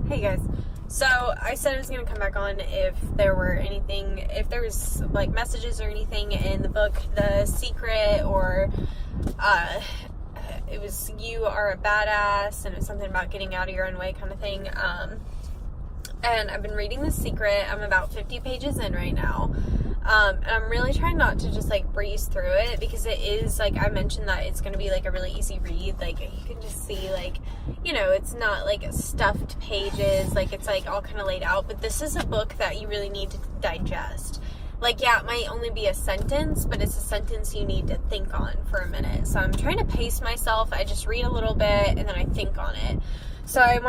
Hey guys. So I said I was going to come back on if there was like messages or anything in the book, The Secret, or it was You Are a Badass, and it was something about getting out of your own way kind of thing. And I've been reading The Secret. I'm about 50 pages in right now. And I'm really trying not to just like breeze through it, because it is, like I mentioned, that it's going to be like a really easy read. Like you can just see, like, you know, it's not like stuffed pages, like it's like all kind of laid out, but this is a book that you really need to digest. Like, yeah, it might only be a sentence, but it's a sentence you need to think on for a minute. So I'm trying to pace myself. I just read a little bit and then I think on it. So I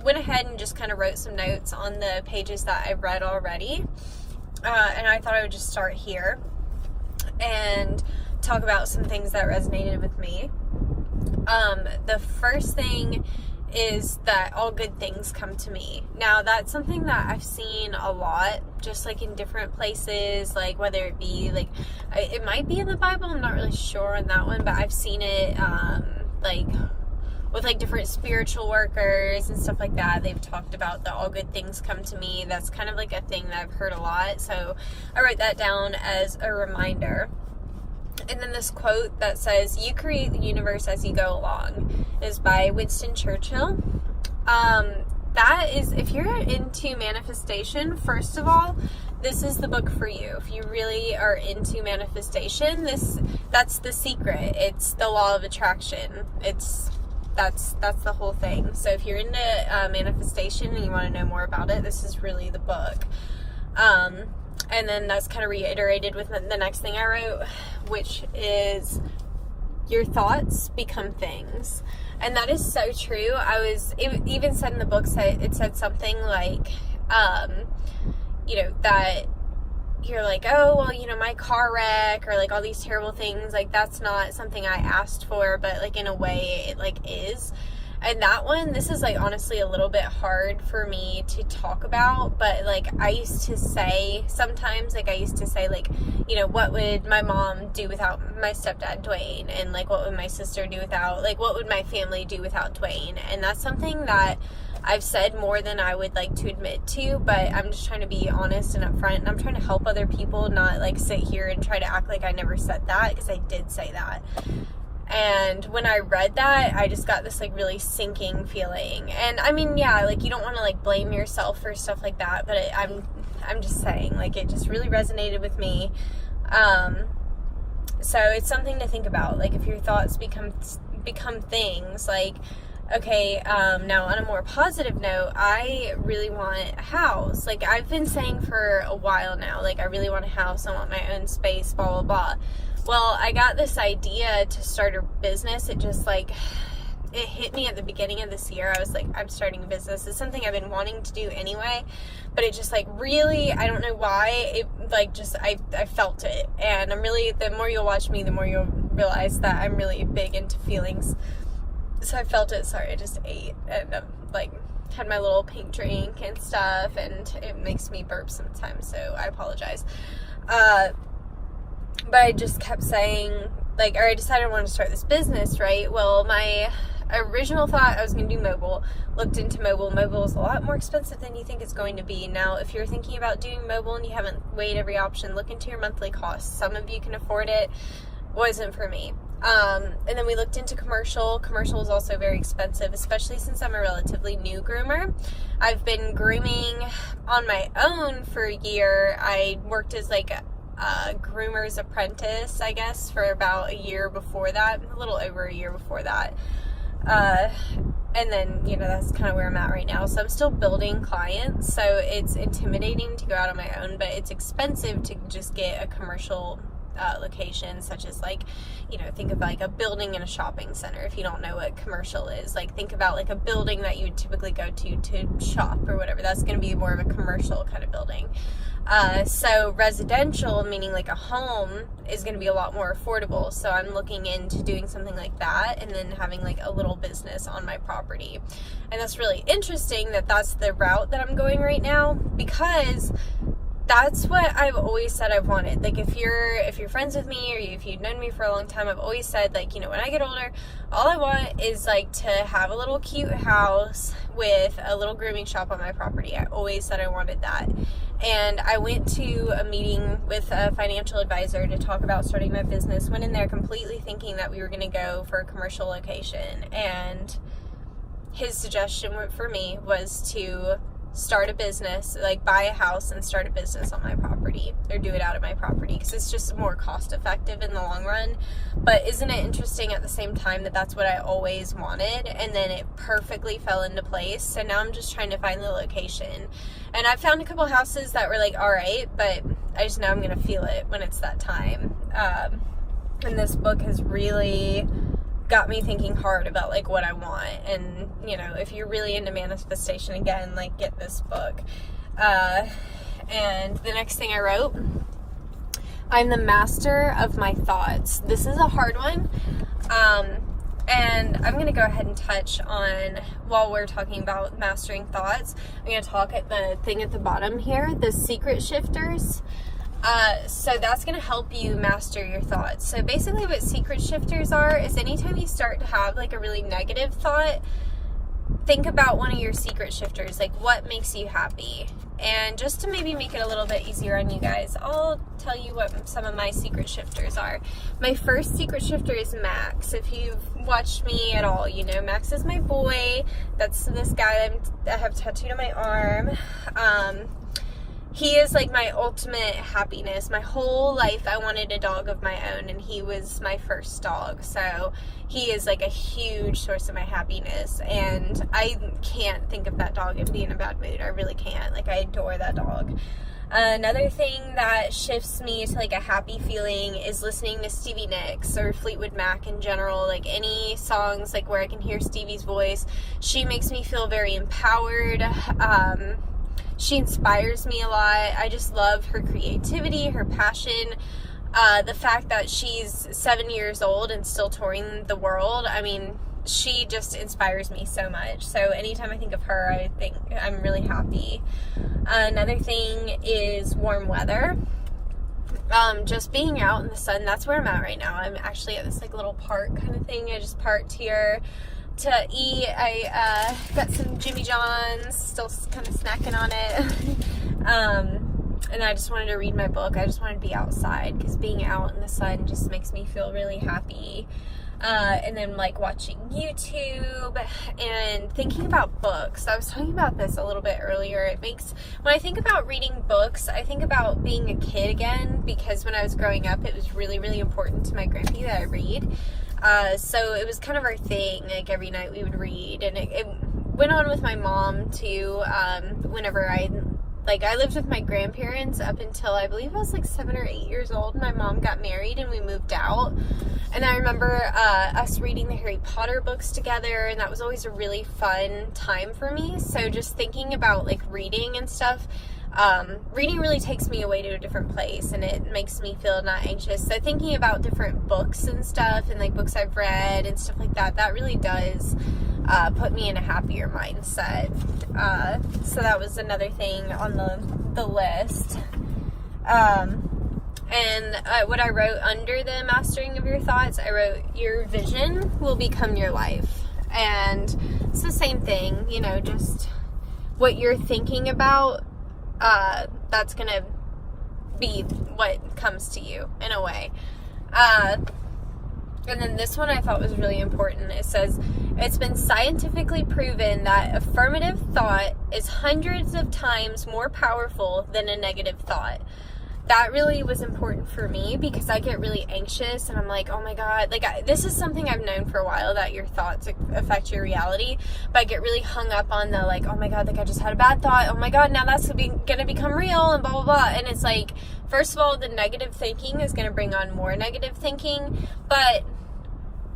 went ahead and just kind of wrote some notes on the pages that I've read already. And I thought I would just start here and talk about some things that resonated with me. The first thing is that all good things come to me. Now, that's something that I've seen a lot, just like in different places, like whether it be like, it might be in the Bible, I'm not really sure on that one, but I've seen it, like with like different spiritual workers and stuff like that. They've talked about the all good things come to me. That's kind of like a thing that I've heard a lot. So I wrote that down as a reminder. And then this quote that says, "You create the universe as you go along," is by Winston Churchill. That is, if you're into manifestation, first of all, this is the book for you. If you really are into manifestation, that's The Secret. It's the law of attraction. That's the whole thing. So if you're into manifestation and you want to know more about it, this is really the book. And then that's kind of reiterated with the next thing I wrote, which is, your thoughts become things. And that is so true. It even said in the book, it said something like, you know, that you're like, oh, well, you know, my car wreck, or like all these terrible things, like that's not something I asked for, but like in a way it like is. And that one, this is like honestly a little bit hard for me to talk about, but like I used to say sometimes, like you know, what would my mom do without my stepdad Dwayne, and like what would my sister do without, like what would my family do without Dwayne. And that's something that I've said more than I would like to admit to, but I'm just trying to be honest and upfront, and I'm trying to help other people, not like sit here and try to act like I never said that, because I did say that. And when I read that, I just got this like really sinking feeling. And I mean, yeah, like you don't want to like blame yourself for stuff like that, but I'm just saying, like it just really resonated with me. So it's something to think about. Like if your thoughts become things, like, okay, now on a more positive note, I really want a house. Like I've been saying for a while now, like I really want a house, I want my own space, blah, blah, blah. Well, I got this idea to start a business. It just like, it hit me at the beginning of this year. I was like, I'm starting a business. It's something I've been wanting to do anyway, but it just like really, I don't know why, it like just, I felt it. And I'm really, the more you'll watch me, the more you'll realize that I'm really big into feelings. So I felt it. Sorry, I just ate and like had my little pink drink and stuff, and it makes me burp sometimes, so I apologize. But I just kept saying, like, or I decided I wanted to start this business, right? Well, my original thought, I was going to do mobile. Looked into mobile. Mobile is a lot more expensive than you think it's going to be. Now, if you're thinking about doing mobile and you haven't weighed every option, look into your monthly costs. Some of you can afford it. Wasn't for me. And then we looked into commercial. Commercial is also very expensive, especially since I'm a relatively new groomer. I've been grooming on my own for a year. I worked as like a groomer's apprentice, I guess, for about a year before that, a little over a year before that. And then, you know, that's kind of where I'm at right now. So I'm still building clients. So it's intimidating to go out on my own, but it's expensive to just get a commercial location, such as like, you know, think of like a building in a shopping center. If you don't know what commercial is, like think about like a building that you would typically go to shop or whatever. That's going to be more of a commercial kind of building. So residential, meaning like a home, is going to be a lot more affordable. So I'm looking into doing something like that, and then having like a little business on my property. And that's really interesting that that's the route that I'm going right now, because that's what I've always said I've wanted. Like, if you're friends with me, or if you've known me for a long time, I've always said, like, you know, when I get older, all I want is, like, to have a little cute house with a little grooming shop on my property. I always said I wanted that. And I went to a meeting with a financial advisor to talk about starting my business. Went in there completely thinking that we were going to go for a commercial location. And his suggestion for me was to start a business, like buy a house and start a business on my property, or do it out of my property, because it's just more cost effective in the long run. But isn't it interesting at the same time that that's what I always wanted, and then it perfectly fell into place? So now I'm just trying to find the location, and I found a couple houses that were like all right, but I just know I'm gonna feel it when it's that time. And this book has really got me thinking hard about, like, what I want. And, you know, if you're really into manifestation, again, like, get this book. And the next thing I wrote, I'm the master of my thoughts. This is a hard one. And I'm going to go ahead and touch on, while we're talking about mastering thoughts, I'm going to talk at the thing at the bottom here, the secret shifters. So that's going to help you master your thoughts. So basically what secret shifters are is anytime you start to have, like, a really negative thought, think about one of your secret shifters, like what makes you happy. And just to maybe make it a little bit easier on you guys, I'll tell you what some of my secret shifters are. My first secret shifter is Max. If you've watched me at all, you know Max is my boy. That's this guy I have tattooed on my arm. He is, like, my ultimate happiness. My whole life I wanted a dog of my own, and he was my first dog. So he is, like, a huge source of my happiness, and I can't think of that dog and be in a bad mood. I really can't. Like, I adore that dog. Another thing that shifts me to, like, a happy feeling is listening to Stevie Nicks or Fleetwood Mac in general. Like, any songs, like, where I can hear Stevie's voice. She makes me feel very empowered. She inspires me a lot. I just love her creativity, her passion, the fact that she's 7 years old and still touring the world. I mean, she just inspires me so much. So anytime I think of her, I think I'm really happy. Another thing is warm weather. Just being out in the sun, that's where I'm at right now. I'm actually at this, like, little park kind of thing. I just parked here to eat. I got some Jimmy John's, still kind of snacking on it. And I just wanted to read my book. I just wanted to be outside, because being out in the sun just makes me feel really happy. And then, like, watching YouTube and thinking about books. I was talking about this a little bit earlier. When I think about reading books, I think about being a kid again, because when I was growing up, it was really, really important to my grandpa that I read. So it was kind of our thing. Like, every night we would read, and it went on with my mom too. Whenever I lived with my grandparents up until I believe I was like 7 or 8 years old. My mom got married and we moved out. And I remember us reading the Harry Potter books together, and that was always a really fun time for me. So just thinking about, like, reading and stuff, reading really takes me away to a different place, and it makes me feel not anxious. So thinking about different books and stuff, and, like, books I've read and stuff like that, that really does put me in a happier mindset. So that was another thing on the list. And what I wrote under the mastering of your thoughts, I wrote, your vision will become your life. And it's the same thing, you know, just what you're thinking about, that's going to be what comes to you in a way. And then this one I thought was really important. It says, it's been scientifically proven that affirmative thought is hundreds of times more powerful than a negative thought. That really was important for me, because I get really anxious and I'm like, oh my God, like, this is something I've known for a while, that your thoughts affect your reality, but I get really hung up on the, like, oh my God, like, I just had a bad thought, oh my God, now that's gonna become real, and blah, blah, blah. And it's like, first of all, the negative thinking is gonna bring on more negative thinking, but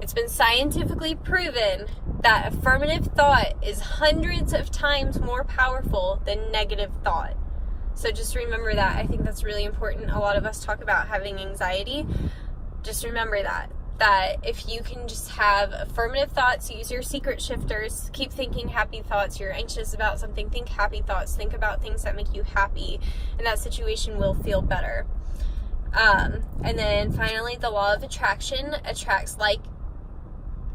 it's been scientifically proven that affirmative thought is hundreds of times more powerful than negative thought. So just remember that. I think that's really important. A lot of us talk about having anxiety. Just remember that. that if you can just have affirmative thoughts, use your secret shifters, keep thinking happy thoughts. You're anxious about something, think happy thoughts, think about things that make you happy, and that situation will feel better. And then finally, the law of attraction attracts like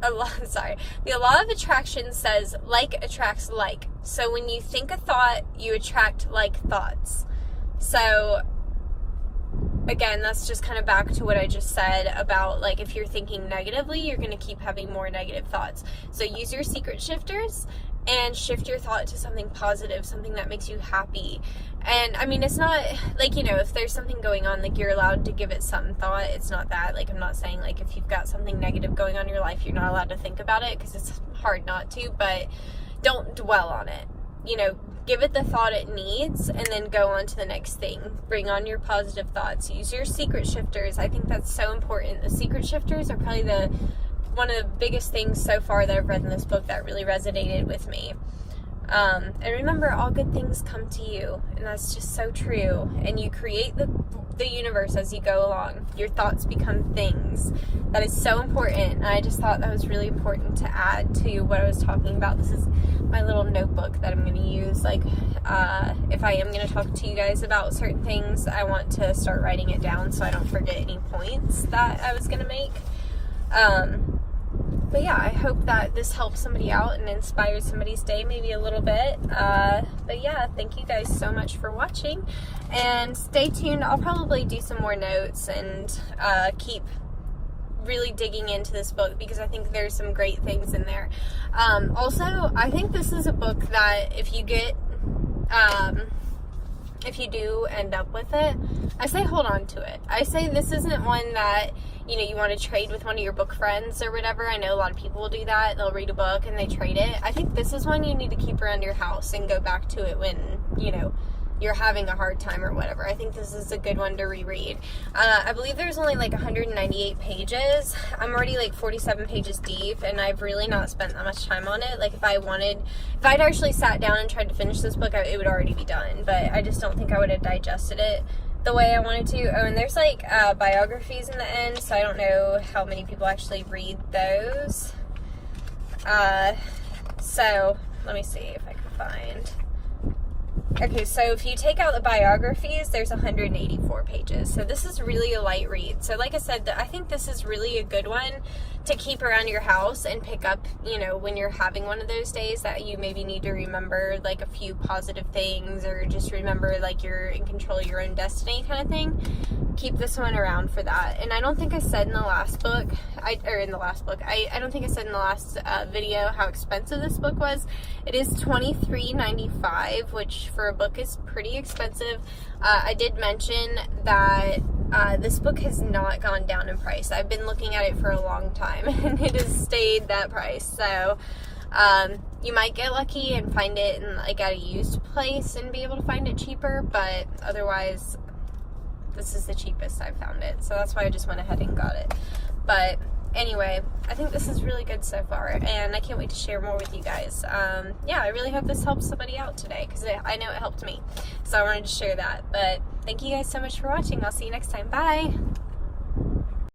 the law of attraction says like attracts like. So when you think a thought, you attract like thoughts. So again, that's just kind of back to what I just said about, like, if you're thinking negatively, you're going to keep having more negative thoughts. So use your secret shifters and shift your thought to something positive, something that makes you happy. And I mean, it's not like, if there's something going on, like, you're allowed to give it some thought. It's not that, like, I'm not saying, like, if you've got something negative going on in your life, you're not allowed to think about it, because it's hard not to, but don't dwell on it. Give it the thought it needs, and then go on to the next thing. Bring on your positive thoughts. Use your secret shifters. I think that's so important. The secret shifters are probably one of the biggest things so far that I've read in this book that really resonated with me. And remember, all good things come to you, and that's just so true. And you create the universe as you go along. Your thoughts become things. That is so important, and I just thought that was really important to add to what I was talking about. This is my little notebook that I'm going to use, like, if I am going to talk to you guys about certain things, I want to start writing it down so I don't forget any points that I was going to make. But yeah, I hope that this helps somebody out and inspires somebody's day maybe a little bit. But yeah, thank you guys so much for watching, and stay tuned. I'll probably do some more notes and keep really digging into this book, because I think there's some great things in there. Also, I think this is a book that if you do end up with it, I say hold on to it. I say this isn't one that, you want to trade with one of your book friends or whatever. I know a lot of people will do that. They'll read a book and they trade it. I think this is one you need to keep around your house and go back to it when, you're having a hard time or whatever. I think this is a good one to reread. I believe there's only like 198 pages. I'm already like 47 pages deep, and I've really not spent that much time on it. Like, if I'd actually sat down and tried to finish this book, it would already be done, but I just don't think I would have digested it the way I wanted to. Oh, and there's like biographies in the end, so I don't know how many people actually read those. So let me see if I can find. Okay, so if you take out the biographies, there's 184 pages. So this is really a light read. So like I said, I think this is really a good one to keep around your house and pick up, when you're having one of those days that you maybe need to remember like a few positive things, or just remember like you're in control of your own destiny kind of thing. Keep this one around for that. And I don't think I said in the last book, I don't think I said in the last video how expensive this book was. It is $23.95, which for a book is pretty expensive. I did mention that this book has not gone down in price. I've been looking at it for a long time, and it has stayed that price. So you might get lucky and find it in like at a used place and be able to find it cheaper, but otherwise this is the cheapest I've found it. So that's why I just went ahead and got it. But anyway, I think this is really good so far, and I can't wait to share more with you guys. Yeah, I really hope this helps somebody out today, because I know it helped me. So I wanted to share that. But thank you guys so much for watching. I'll see you next time. Bye!